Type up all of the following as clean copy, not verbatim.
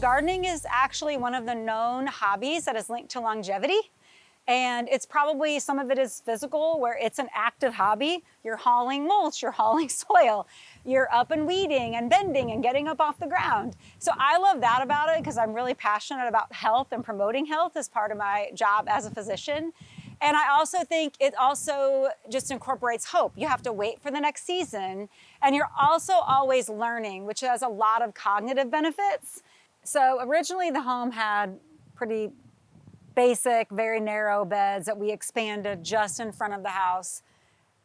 Gardening is actually one of the known hobbies that is linked to longevity. And it's probably, some of it is physical, where it's an active hobby. You're hauling mulch, you're hauling soil, you're up and weeding and bending and getting up off the ground. So I love that about it because I'm really passionate about health and promoting health as part of my job as a physician. And I also think it also just incorporates hope. You have to wait for the next season, and you're also always learning, which has a lot of cognitive benefits. So originally the home had pretty basic, very narrow beds that we expanded just in front of the house.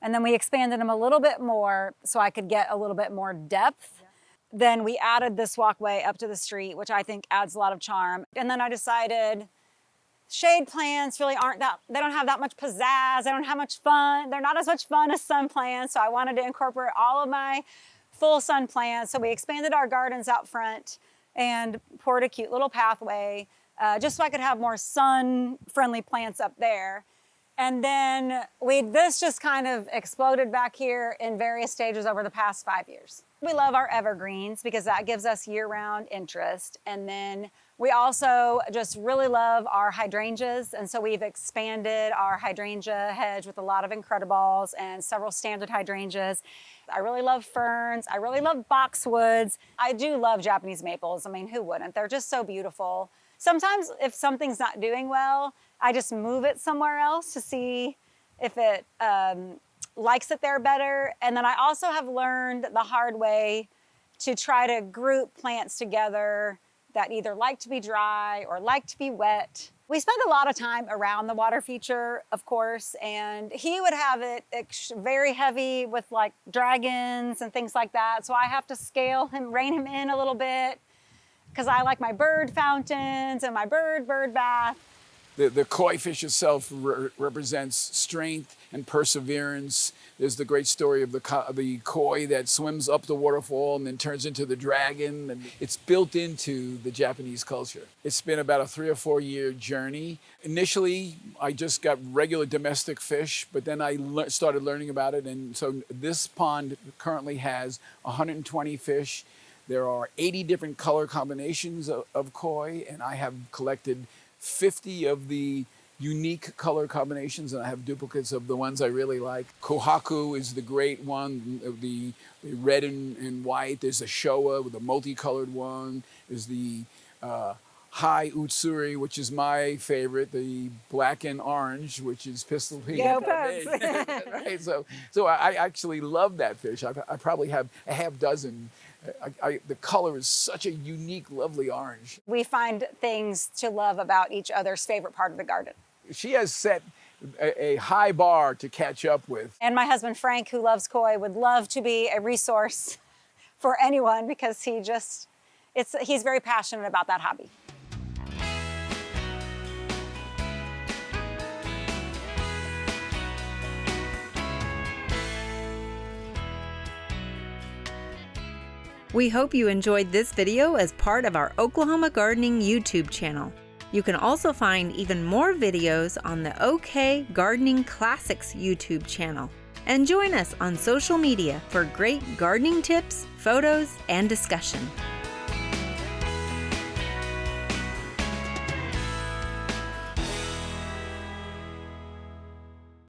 And then we expanded them a little bit more so I could get a little bit more depth. Yeah. Then we added this walkway up to the street, which I think adds a lot of charm. And then I decided shade plants really they don't have that much pizzazz. They don't have much fun. They're not as much fun as sun plants. So I wanted to incorporate all of my full sun plants. So we expanded our gardens out front and poured a cute little pathway just so I could have more sun-friendly plants up there. And then this just kind of exploded back here in various stages over the past 5 years. We love our evergreens because that gives us year-round interest. And then we also just really love our hydrangeas. And so we've expanded our hydrangea hedge with a lot of Incrediballs and several standard hydrangeas. I really love ferns. I really love boxwoods. I do love Japanese maples. I mean, who wouldn't? They're just so beautiful. Sometimes if something's not doing well, I just move it somewhere else to see if it likes it there better. And then I also have learned the hard way to try to group plants together that either like to be dry or like to be wet. We spend a lot of time around the water feature, of course, and he would have it very heavy with like dragons and things like that. So I have to scale him, rein him in a little bit, because I like my bird fountains and my bird bath. The koi fish itself represents strength and perseverance. There's the great story of the koi that swims up the waterfall and then turns into the dragon. And it's built into the Japanese culture. It's been about a 3 or 4 year journey. Initially, I just got regular domestic fish, but then I started learning about it. And so this pond currently has 120 fish. There are 80 different color combinations of koi, and I have collected 50 of the unique color combinations, and I have duplicates of the ones I really like. Kohaku is the great one, the red and white. There's a Showa with a multicolored one. There's the Hi Utsuri, which is my favorite, the black and orange, which is pistol pink. Go Pets! Right? So I actually love that fish. I probably have a half dozen. The color is such a unique, lovely orange. We find things to love about each other's favorite part of the garden. She has set a high bar to catch up with. And my husband, Frank, who loves koi, would love to be a resource for anyone because he's very passionate about that hobby. We hope you enjoyed this video as part of our Oklahoma Gardening YouTube channel. You can also find even more videos on the OK Gardening Classics YouTube channel. And join us on social media for great gardening tips, photos, and discussion.